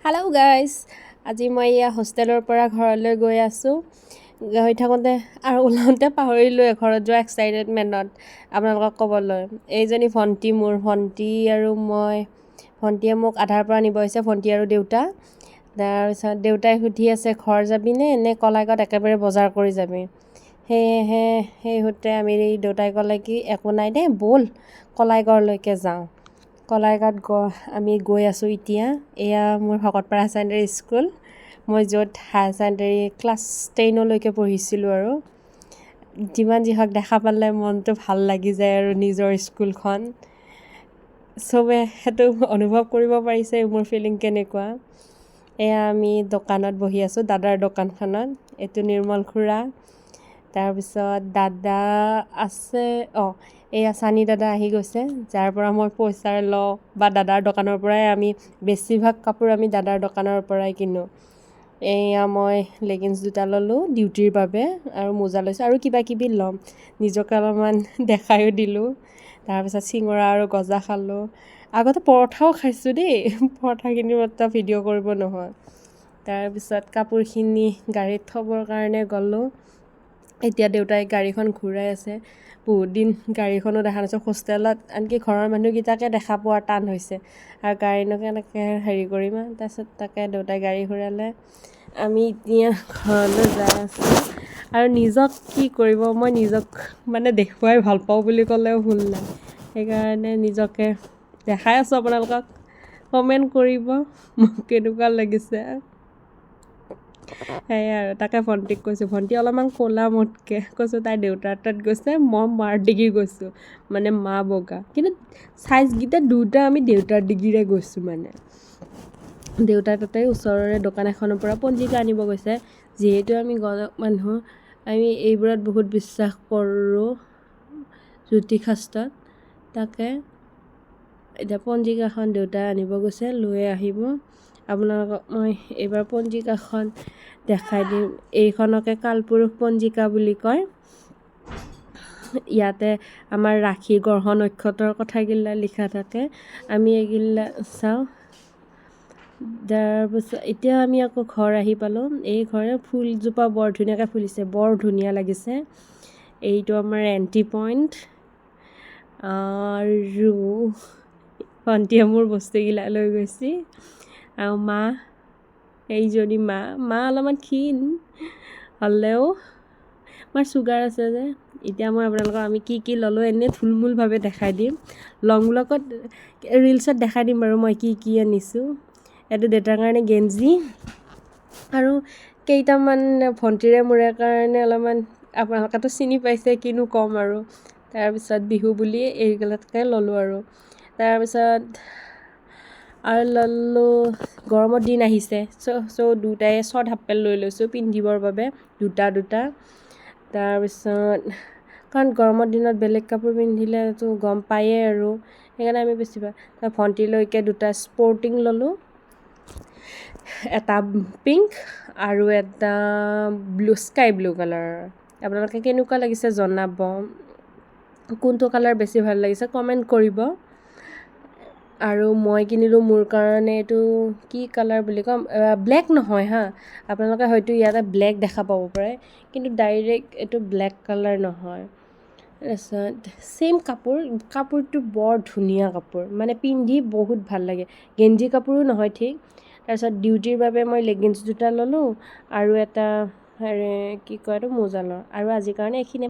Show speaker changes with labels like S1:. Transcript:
S1: Hello' guys, আজি মই হোষ্টেলৰ পৰা ঘৰলৈ গৈ আছোঁ। গৈ থাকোঁতে আৰু ওলাওঁতে পাহৰিলোৱে ঘৰত যোৱা এক্সাইটেডমেণ্টত আপোনালোকক ক'বলৈ। এইজনী ভণ্টি, মোৰ ভণ্টি আৰু মই। ভণ্টিয়ে মোক আধাৰ পৰা নিব আহিছে, ভণ্টি আৰু দেউতা। তাৰপিছত দেউতাই সুধি আছে ঘৰ যাবিনে নে কলাইগাঁৱত একেবাৰে বজাৰ কৰি যাবি। সেয়েহে সেইসূত্ৰে দেউতাই ক'লে কি একো নাই দেই, ব'ল কলাইগাঁৱলৈকে যাওঁ। কলাইগাঁৱত আমি গৈ আছোঁ এতিয়া। এয়া মোৰ ভকতপাৰা হায়াৰ ছেকেণ্ডেৰী স্কুল, মই য'ত হায়াৰ ছেকেণ্ডেৰী ক্লাছ 10লৈকে পঢ়িছিলোঁ। আৰু যিমান যি হওক দেখা পালে মনটো ভাল লাগি যায় আৰু নিজৰ স্কুলখন। চবে সেইটো অনুভৱ কৰিব পাৰিছে মোৰ ফিলিং কেনেকুৱা। এয়া আমি দোকানত বহি আছোঁ, দাদাৰ দোকানখনত। এইটো নিৰ্মল খুৰা, তাৰপিছত দাদা আছে, এয়া চানী দাদা আহি গৈছে, যাৰ পৰা মই পইচা লওঁ বা দাদাৰ দোকানৰ পৰাই আমি বেছিভাগ কাপোৰ আমি দাদাৰ দোকানৰ পৰাই কিনো। এয়া মই লেগিংছ দুটা ল'লোঁ ডিউটিৰ বাবে আৰু মোজা লৈছোঁ আৰু কিবা কিবি ল'ম। নিজকে অলপমান দেখায়ো দিলোঁ। তাৰপিছত চিঙৰা আৰু গজা খালোঁ। আগতে পৰঠাও খাইছোঁ দেই, পৰঠাখিনি মাত্ৰ ভিডিঅ' কৰিব নহয়। তাৰপিছত কাপোৰখিনি গাড়ীত থ'বৰ কাৰণে গ'লোঁ। এতিয়া দেউতাই গাড়ীখন ঘূৰাই আছে। বহুত দিন গাড়ীখনো দেখা নাছিলোঁ হোষ্টেলত, আনকি ঘৰৰ মানুহকেইটাকে দেখা পোৱা টান হৈছে আৰু গাড়ীনো কেনেকৈ হেৰি কৰিম। তাৰপিছত তাকে দেউতাই গাড়ী ঘূৰালে, আমি এতিয়া ঘৰলৈ যাই আছোঁ। আৰু নিজক কি কৰিব, মই নিজক মানে দেখুৱাই ভাল পাওঁ বুলি ক'লেও ভুল নাই। সেইকাৰণে নিজকে দেখাই আছোঁ, আপোনালোকক কমেণ্ট কৰিব মোক কেনেকুৱা লাগিছে। সেয়াই আৰু তাকে ভণ্টিক কৈছোঁ, ভণ্টি অলপমান ক'লা মোতকৈ। কৈছোঁ তাই দেউতাৰ তাত গৈছে, মই মাৰ ডিগ্ৰী গৈছোঁ, মানে মা বগা, কিন্তু চাইজকেইটা দুটা আমি দেউতাৰ ডিগ্ৰীৰে গৈছোঁ। মানে দেউতাৰ তাতে ওচৰৰে দোকান এখনৰ পৰা পঞ্জিকা আনিব গৈছে। যিহেতু আমি গণক মানুহ, আমি এইবোৰত বহুত বিশ্বাস কৰোঁ, জ্যোতিষ শাস্ত্ৰত। তাকে এতিয়া পঞ্জিকাখন দেউতাই আনিব গৈছে, লৈ আহিব। আপোনালোকক মই এইবাৰ পঞ্জিকাখন দেখাই দিম। এইখনকে কালপুৰুষ পঞ্জিকা বুলি কয়। ইয়াতে আমাৰ ৰাশি গ্ৰহ নক্ষত্ৰৰ কথাগিলা লিখা থাকে, আমি এইগিলা চাওঁ। তাৰপিছত এতিয়া আমি আকৌ ঘৰ আহি পালোঁ। এই ঘৰে ফুলজোপা বৰ ধুনীয়াকৈ ফুলিছে, বৰ ধুনীয়া লাগিছে। এইটো আমাৰ এণ্ট্ৰি পইণ্ট। আৰু ভণ্টিয়ে মোৰ বস্তুগিলা লৈ গৈছে। আৰু এইজনী মা অলপমান ক্ষীণ হ'লেও আমাৰ চুগাৰ আছে যে। এতিয়া মই আপোনালোকক আমি কি ল'লোঁ এনেই থুলমূলভাৱে দেখাই দিম। লং ব্লগত ৰিলছত দেখাই দিম বাৰু মই কি আনিছোঁ। এইটো দেউতাৰ কাৰণে গেঞ্জি আৰু কেইটামান ভণ্টিৰে মোৰে কাৰণে অলপমান, আপোনালোকেতো চিনি পাইছে কিনো ক'ম আৰু। তাৰপিছত বিহু বুলি এইবিলাকে ল'লোঁ আৰু। তাৰপিছত আৰু ল'লোঁ, গৰমৰ দিন আহিছে, দুটাই শ্বৰ্ট হাফ পেণ্ট লৈ লৈছোঁ পিন্ধিবৰ বাবে, দুটা। তাৰপিছত কাৰণ গৰমৰ দিনত বেলেগ কাপোৰ পিন্ধিলেতো গম পায়েই আৰু, সেইকাৰণে আমি বেছিভাগ ভণ্টিলৈকে দুটা স্পৰ্টিং ল'লোঁ, এটা পিংক আৰু এটা স্কাই ব্লু কালাৰৰ। আপোনালোকে কেনেকুৱা লাগিছে জনাব, কোনটো কালাৰ বেছি ভাল লাগিছে কমেণ্ট কৰিব। আৰু মই কিনিলোঁ মোৰ কাৰণে, এইটো কি কালাৰ বুলি ক'ম, ব্লেক নহয় হা, আপোনালোকে হয়তো ইয়াতে ব্লেক দেখা পাব পাৰে, কিন্তু ডাইৰেক্ট এইটো ব্লেক কালাৰ নহয়। তাৰপিছত ছেইম কাপোৰটো বৰ ধুনীয়া কাপোৰ, মানে পিন্ধি বহুত ভাল লাগে, গেঞ্জি কাপোৰো নহয় ঠিক। তাৰপিছত ডিউটিৰ বাবে মই লেগিংছ দুটা ল'লোঁ আৰু এটা কি কয় এইটো মোজা ল'লোঁ। আৰু আজিৰ কাৰণে এইখিনি।